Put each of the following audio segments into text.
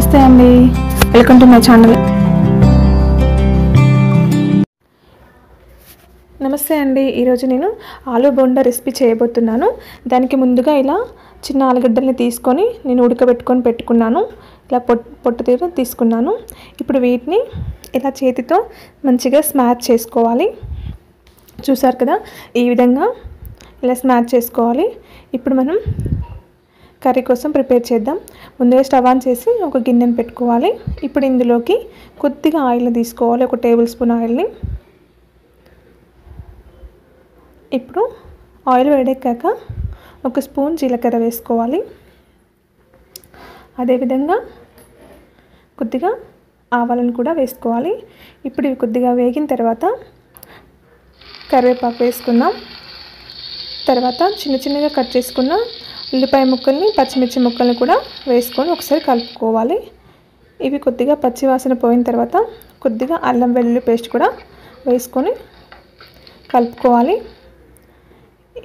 నమస్తే అండి, welcome to my channel. నమస్తే అండి, ఈరోజు నేను ఆలూ బోండా రెసిపీ చేయబోతున్నాను. దానికి ముందుగా ఇలా చిన్న ఆలుగడ్డల్ని తీసుకొని నేను ఉడకబెట్టుకొని పెట్టుకున్నాను. ఇలా పొట్టు తీర తీసుకున్నాను. ఇప్పుడు వీటిని ఇలా చేతితో మంచిగా స్మాష్ చేసుకోవాలి. చూసారు కదా, ఈ విధంగా ఇలా స్మాష్ చేసుకోవాలి. ఇప్పుడు మనం కర్రీ కోసం ప్రిపేర్ చేద్దాం. ముందుగా స్టవ్ ఆన్ చేసి ఒక గిన్నెని పెట్టుకోవాలి. ఇప్పుడు ఇందులోకి కొద్దిగా ఆయిల్ని తీసుకోవాలి, ఒక టేబుల్ స్పూన్ ఆయిల్ని. ఇప్పుడు ఆయిల్ వేడెక్కాక ఒక స్పూన్ జీలకర్ర వేసుకోవాలి. అదేవిధంగా కొద్దిగా ఆవాలను కూడా వేసుకోవాలి. ఇప్పుడు ఇవి కొద్దిగా వేగిన తర్వాత కరివేపాకు వేసుకుందాం. తర్వాత చిన్న చిన్నగా కట్ చేసుకున్న ఉల్లిపాయ ముక్కల్ని, పచ్చిమిర్చి ముక్కల్ని కూడా వేసుకొని ఒకసారి కలుపుకోవాలి. ఇవి కొద్దిగా పచ్చివాసన పోయిన తర్వాత కొద్దిగా అల్లం వెల్లుల్లి పేస్ట్ కూడా వేసుకొని కలుపుకోవాలి.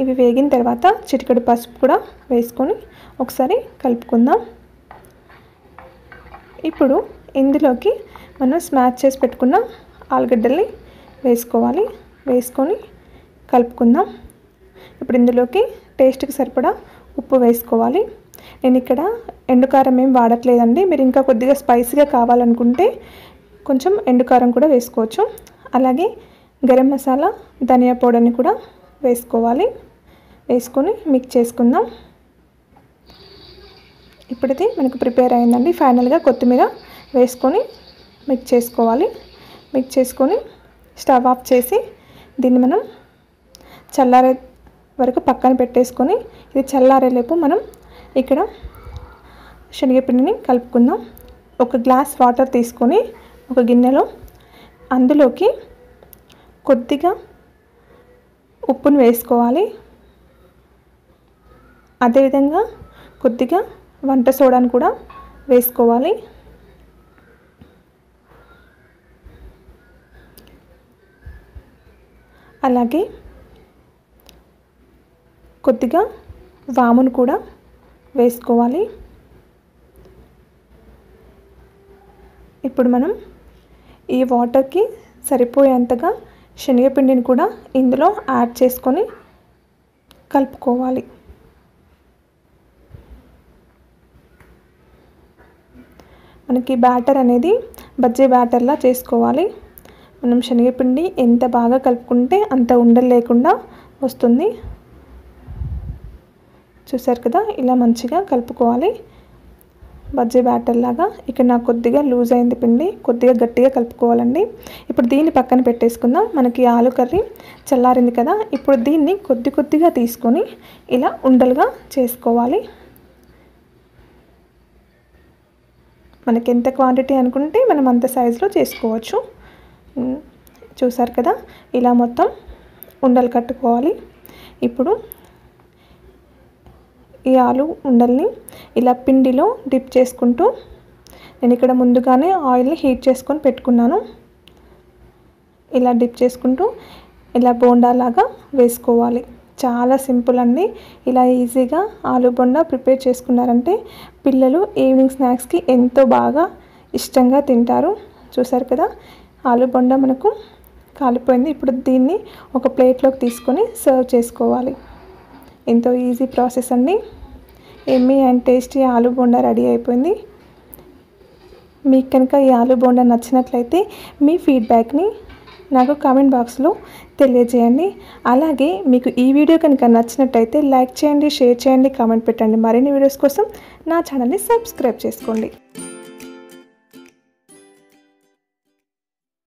ఇవి వేగిన తర్వాత చిటికెడు పసుపు కూడా వేసుకొని ఒకసారి కలుపుకుందాం. ఇప్పుడు ఇందులోకి మనం స్మాష్ చేసి పెట్టుకున్న ఆలుగడ్డల్ని వేసుకోవాలి. వేసుకొని కలుపుకుందాం. ఇప్పుడు ఇందులోకి టేస్ట్కి సరిపడా ఉప్పు వేసుకోవాలి. నేను ఇక్కడ ఎండుకారం ఏం వాడట్లేదండి. మీరు ఇంకా కొద్దిగా స్పైసీగా కావాలనుకుంటే కొంచెం ఎండుకారం కూడా వేసుకోవచ్చు. అలాగే గరం మసాలా, ధనియా పౌడర్ని కూడా వేసుకోవాలి. వేసుకొని మిక్స్ చేసుకుందాం. ఇప్పుడైతే మనకు ప్రిపేర్ అయిందండి. ఫైనల్గా కొత్తిమీర వేసుకొని మిక్స్ చేసుకోవాలి. మిక్స్ చేసుకొని స్టవ్ ఆఫ్ చేసి దీన్ని మనం చల్లారే వరకు పక్కన పెట్టేసుకొని, ఇది చల్లారేలోపు మనం ఇక్కడ శనగపిండిని కలుపుకుందాం. ఒక గ్లాస్ వాటర్ తీసుకొని ఒక గిన్నెలో అందులోకి కొద్దిగా ఉప్పును వేసుకోవాలి. అదేవిధంగా కొద్దిగా వంట సోడాను కూడా వేసుకోవాలి. అలాగే కొద్దిగా వామును కూడా వేసుకోవాలి. ఇప్పుడు మనం ఈ వాటర్కి సరిపోయేంతగా శనగపిండిని కూడా ఇందులో యాడ్ చేసుకొని కలుపుకోవాలి. మనకి బ్యాటర్ అనేది బజ్జీ బ్యాటర్లా చేసుకోవాలి. మనం శనగపిండి ఎంత బాగా కలుపుకుంటే అంత ఉండలు లేకుండా వస్తుంది. చూసారు కదా, ఇలా మంచిగా కలుపుకోవాలి బజ్జీ బ్యాటర్ లాగా. ఇక్కడ నాకు కొద్దిగా లూజ్ అయింది పిండి, కొద్దిగా గట్టిగా కలుపుకోవాలండి. ఇప్పుడు దీన్ని పక్కన పెట్టేసుకుందాం. మనకి ఆలు కర్రీ చల్లారింది కదా, ఇప్పుడు దీన్ని కొద్దిగా తీసుకొని ఇలా ఉండలుగా చేసుకోవాలి. మనకి ఎంత క్వాంటిటీ అనుకుంటే మనం అంత సైజులో చేసుకోవచ్చు. చూసారు కదా, ఇలా మొత్తం ఉండలు కట్టుకోవాలి. ఇప్పుడు ఈ ఆలు ఉండల్ని ఇలా పిండిలో డిప్ చేసుకుంటూ, నేను ఇక్కడ ముందుగానే ఆయిల్ని హీట్ చేసుకొని పెట్టుకున్నాను. ఇలా డిప్ చేసుకుంటూ ఇలా బోండాలాగా వేసుకోవాలి. చాలా సింపుల్ అండి. ఇలా ఈజీగా ఆలూ బోండా ప్రిపేర్ చేసుకున్నారంటే పిల్లలు ఈవినింగ్ స్నాక్స్కి ఎంతో బాగా ఇష్టంగా తింటారు. చూసారు కదా, ఆలూ బోండా మనకు కాలిపోయింది. ఇప్పుడు దీన్ని ఒక ప్లేట్లోకి తీసుకొని సర్వ్ చేసుకోవాలి. ఎంతో ఈజీ ప్రాసెస్ అండి. Emmy and tasty aloo bonda ready అయిపోయింది. మీకు కనుక ఈ ఆలూ బోండా నచ్చినట్లయితే మీ ఫీడ్బ్యాక్ని నాకు కామెంట్ బాక్స్లో తెలియజేయండి. అలాగే మీకు ఈ వీడియో కనుక నచ్చినట్లయితే లైక్ చేయండి, షేర్ చేయండి, కామెంట్ పెట్టండి. మరిన్ని వీడియోస్ కోసం నా ఛానల్ని సబ్స్క్రైబ్ చేసుకోండి.